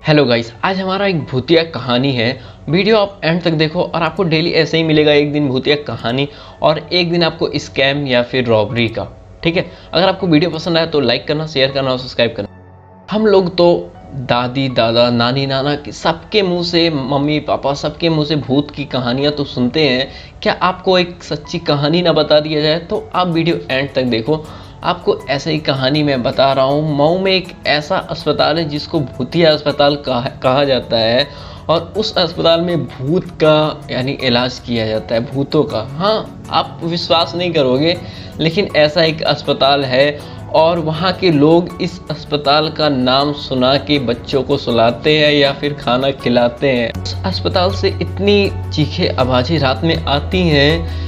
Hello guys, आज हमारा एक भूतिया कहानी है। वीडियो आप एंड तक देखो और आपको डेली ऐसे ही मिलेगा, एक दिन भूतिया कहानी और एक दिन आपको स्कैम या फिर रॉबरी का। ठीक है, अगर आपको वीडियो पसंद आए तो लाइक करना, शेयर करना और सब्सक्राइब करना। हम लोग तो दादी दादा नानी नाना के सबके मुंह से, मम्मी पापा सबके मुंह से भूत की कहानियां तो सुनते हैं। क्या आपको एक सच्ची कहानी ना बता दिया जाए? तो आप वीडियो एंड तक देखो। आपको ऐसे ही कहानी मैं बता रहा हूँ। मऊ में एक ऐसा अस्पताल है जिसको भूतिया अस्पताल कहा जाता है और उस अस्पताल में भूत का यानी इलाज किया जाता है, भूतों का। हाँ, आप विश्वास नहीं करोगे, लेकिन ऐसा एक अस्पताल है और वहाँ के लोग इस अस्पताल का नाम सुना के बच्चों को सुलाते हैं या फिर खाना खिलाते हैं। उस अस्पताल से इतनी चीखें आवाज़ें रात में आती हैं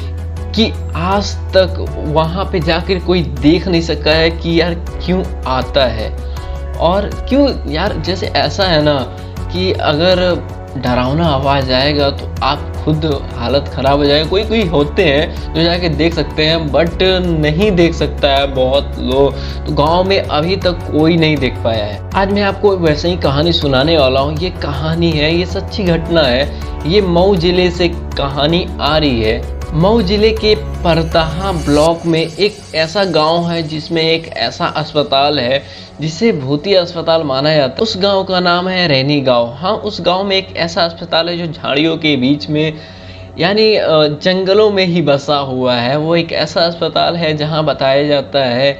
कि आज तक वहाँ पे जाकर कोई देख नहीं सका है कि यार क्यों आता है और क्यों। यार जैसे ऐसा है ना कि अगर डरावना आवाज़ आएगा तो आप खुद हालत ख़राब हो जाएगा। कोई कोई होते हैं जो जाके देख सकते हैं, बट नहीं देख सकता है बहुत लोग। तो गांव में अभी तक कोई नहीं देख पाया है। आज मैं आपको वैसे ही कहानी सुनाने वाला हूँ। ये कहानी है, ये सच्ची घटना है। ये मऊ जिले से कहानी आ रही है। मऊ जिले के परताहा ब्लॉक में एक ऐसा गांव है जिसमें एक ऐसा अस्पताल है जिसे भूतिया अस्पताल माना जाता है। उस गांव का नाम है रैनी गांव। हाँ, उस गांव में एक ऐसा अस्पताल है जो झाड़ियों के बीच में यानी जंगलों में ही बसा हुआ है। वो एक ऐसा अस्पताल है जहां बताया जाता है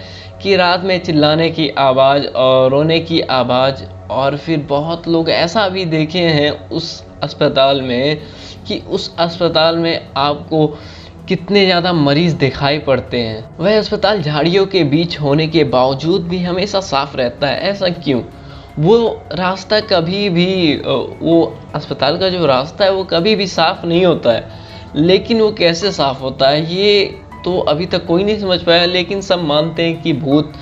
कि रात में चिल्लाने की आवाज़ और रोने की आवाज़, और फिर बहुत लोग ऐसा भी देखे हैं उस अस्पताल में कि उस अस्पताल में आपको कितने ज़्यादा मरीज़ दिखाई पड़ते हैं। वह अस्पताल झाड़ियों के बीच होने के बावजूद भी हमेशा साफ रहता है। ऐसा क्यों? वो रास्ता कभी भी वो अस्पताल का जो रास्ता है वो कभी भी साफ नहीं होता है। लेकिन वो कैसे साफ होता है ये तो अभी तक कोई नहीं समझ पाया, लेकिन सब मानते हैं कि भूत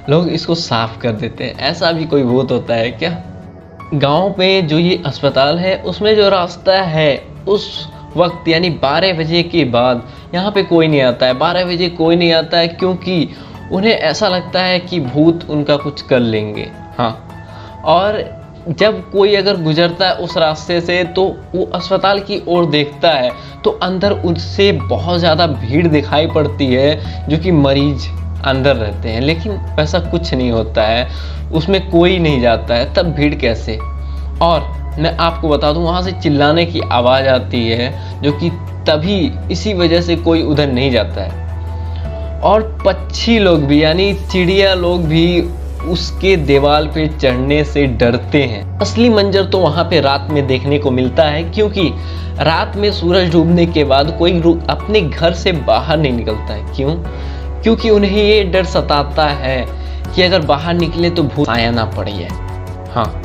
लोग इसको साफ कर देते हैं। ऐसा भी कोई भूत होता है क्या? गांव में जो ये अस्पताल है उसमें जो रास्ता है उस वक्त यानी 12 बजे के बाद यहाँ पे कोई नहीं आता है। 12 बजे कोई नहीं आता है क्योंकि उन्हें ऐसा लगता है कि भूत उनका कुछ कर लेंगे। हाँ, और जब कोई अगर गुजरता है उस रास्ते से तो वो अस्पताल की ओर देखता है तो अंदर उससे बहुत ज़्यादा भीड़ दिखाई पड़ती है, जो कि मरीज अंदर रहते हैं। लेकिन वैसा कुछ नहीं होता है, उसमें कोई नहीं जाता है, तब भीड़ कैसे? और मैं आपको बता दूं, वहाँ से चिल्लाने की आवाज़ आती है, जो कि तभी इसी वजह से कोई उधर नहीं जाता है। और पक्षी लोग भी यानी चिड़िया लोग भी उसके दीवार पे चढ़ने से डरते हैं। असली मंजर तो वहाँ पे रात में देखने को मिलता है, क्योंकि रात में सूरज डूबने के बाद कोई अपने घर से बाहर नहीं निकलता है। क्यों? क्योंकि उन्हें ये डर सताता है कि अगर बाहर निकले तो भूत आया ना पड़े। हाँ,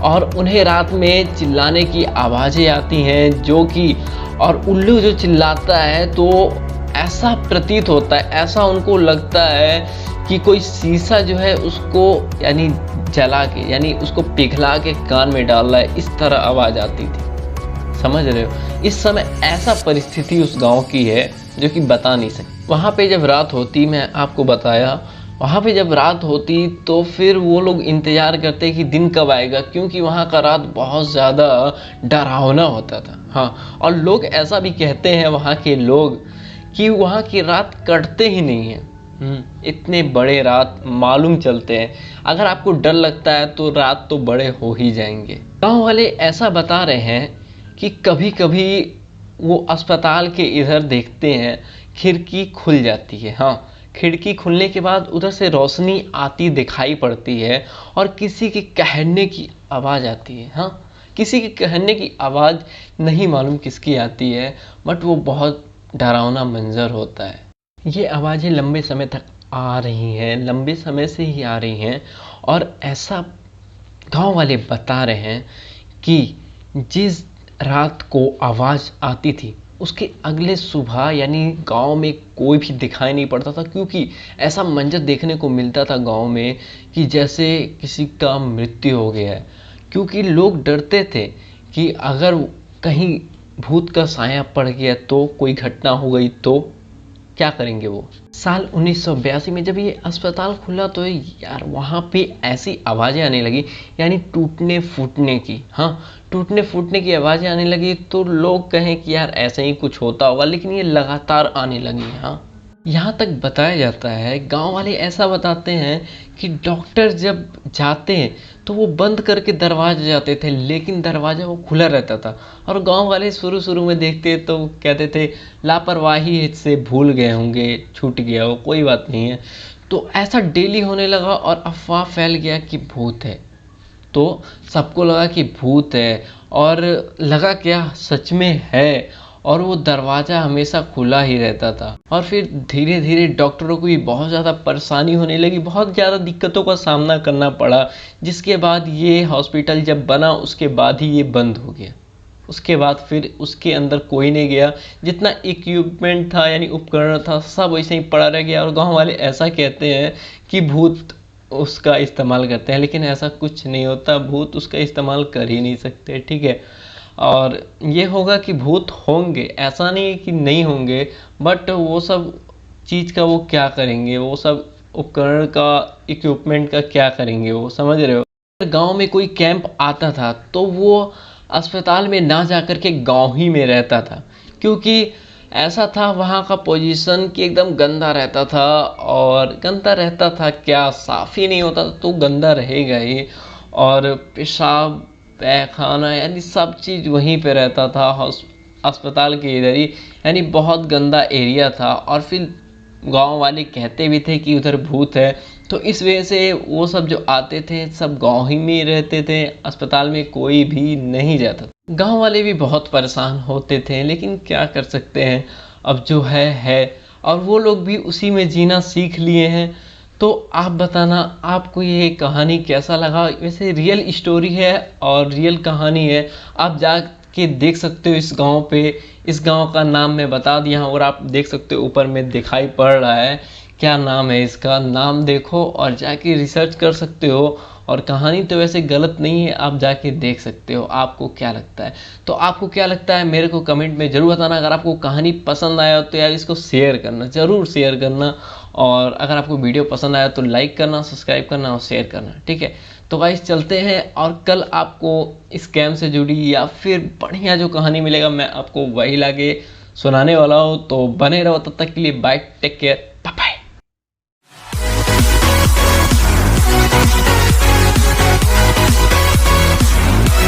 और उन्हें रात में चिल्लाने की आवाज़ें आती हैं जो कि, और उल्लू जो चिल्लाता है तो ऐसा प्रतीत होता है, ऐसा उनको लगता है कि कोई शीशा जो है उसको यानी जला के यानी उसको पिघला के कान में डाल रहा है। इस तरह आवाज़ आती थी, समझ रहे हो? इस समय ऐसा परिस्थिति उस गांव की है जो कि बता नहीं सकती। वहाँ पे जब रात होती, मैं आपको बताया, वहाँ पे जब रात होती तो फिर वो लोग इंतज़ार करते कि दिन कब आएगा, क्योंकि वहाँ का रात बहुत ज़्यादा डरावना होता था। हाँ, और लोग ऐसा भी कहते हैं वहाँ के लोग कि वहाँ की रात कटते ही नहीं हैं। इतने बड़े रात मालूम चलते हैं। अगर आपको डर लगता है तो रात तो बड़े हो ही जाएंगे। गाँव वाले ऐसा बता रहे हैं कि कभी कभी वो अस्पताल के इधर देखते हैं, खिड़की खुल जाती है। हाँ, खिड़की खुलने के बाद उधर से रोशनी आती दिखाई पड़ती है और किसी के कहने की आवाज़ आती है। हाँ, किसी के कहने की आवाज़, नहीं मालूम किसकी आती है, बट वो बहुत डरावना मंजर होता है। ये आवाज़ें लंबे समय तक आ रही हैं, लंबे समय से ही आ रही हैं। और ऐसा गांव वाले बता रहे हैं कि जिस रात को आवाज़ आती थी उसके अगले सुबह यानी गांव में कोई भी दिखाई नहीं पड़ता था, क्योंकि ऐसा मंजर देखने को मिलता था गांव में कि जैसे किसी का मृत्यु हो गया है। क्योंकि लोग डरते थे कि अगर कहीं भूत का साया पड़ गया तो, कोई घटना हो गई तो क्या करेंगे वो। साल 1982 में जब ये अस्पताल खुला तो यार वहाँ पे ऐसी आवाज़ें आने लगी, यानी टूटने फूटने की। हाँ, टूटने फूटने की आवाज़ें आने लगी तो लोग कहें कि यार ऐसे ही कुछ होता होगा, लेकिन ये लगातार आने लगी। हाँ, यहाँ तक बताया जाता है, गांव वाले ऐसा बताते हैं कि डॉक्टर जब जाते हैं तो वो बंद करके दरवाजे जाते थे, लेकिन दरवाज़ा वो खुला रहता था। और गांव वाले शुरू शुरू में देखते तो कहते थे लापरवाही से भूल गए होंगे, छूट गया हो, कोई बात नहीं है। तो ऐसा डेली होने लगा और अफवाह फैल गया कि भूत है। तो सबको लगा कि भूत है, और लगा क्या सच में है। और वो दरवाज़ा हमेशा खुला ही रहता था। और फिर धीरे धीरे डॉक्टरों को भी बहुत ज़्यादा परेशानी होने लगी, बहुत ज़्यादा दिक्कतों का सामना करना पड़ा, जिसके बाद ये हॉस्पिटल जब बना उसके बाद ही ये बंद हो गया। उसके बाद फिर उसके अंदर कोई नहीं गया, जितना इक्विपमेंट था यानी उपकरण था सब वैसे ही पड़ा रह गया। और गांव वाले ऐसा कहते हैं कि भूत उसका इस्तेमाल करते हैं, लेकिन ऐसा कुछ नहीं होता, भूत उसका इस्तेमाल कर ही नहीं सकते, ठीक है। और ये होगा कि भूत होंगे, ऐसा नहीं है कि नहीं होंगे, बट वो सब चीज़ का वो क्या करेंगे, वो सब उपकरण का इक्विपमेंट का क्या करेंगे, वो समझ रहे हो। गांव में कोई कैंप आता था तो वो अस्पताल में ना जाकर के गांव ही में रहता था, क्योंकि ऐसा था वहाँ का पोजीशन कि एकदम गंदा रहता था। और गंदा रहता था क्या, साफ ही नहीं होता तो गंदा रहेगा ही। और पेशाब पैखाना यानी सब चीज़ वहीं पे रहता था, अस्पताल के इधर ही, यानी बहुत गंदा एरिया था। और फिर गांव वाले कहते भी थे कि उधर भूत है, तो इस वजह से वो सब जो आते थे सब गांव ही में रहते थे, अस्पताल में कोई भी नहीं जाता। गांव वाले भी बहुत परेशान होते थे, लेकिन क्या कर सकते हैं, अब जो है। और वो लोग भी उसी में जीना सीख लिए हैं। तो आप बताना आपको ये कहानी कैसा लगा। वैसे रियल स्टोरी है और रियल कहानी है, आप जाके देख सकते हो इस गांव पे। इस गांव का नाम मैं बता दिया हूँ, और आप देख सकते हो ऊपर में दिखाई पड़ रहा है क्या नाम है इसका, नाम देखो और जाके रिसर्च कर सकते हो। और कहानी तो वैसे गलत नहीं है, आप जाके देख सकते हो। आपको क्या लगता है, तो आपको क्या लगता है मेरे को कमेंट में ज़रूर बताना। अगर आपको कहानी पसंद आया तो यार इसको शेयर करना, ज़रूर शेयर करना। और अगर आपको वीडियो पसंद आया तो लाइक करना, सब्सक्राइब करना और शेयर करना, ठीक है। तो गाइस चलते हैं, और कल आपको स्कैम से जुड़ी या फिर बढ़िया जो कहानी मिलेगा मैं आपको वही लाके सुनाने वाला हूँ। तो बने रहो, तब तक के लिए bye, take care, bye bye.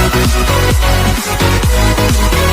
We'll be right back.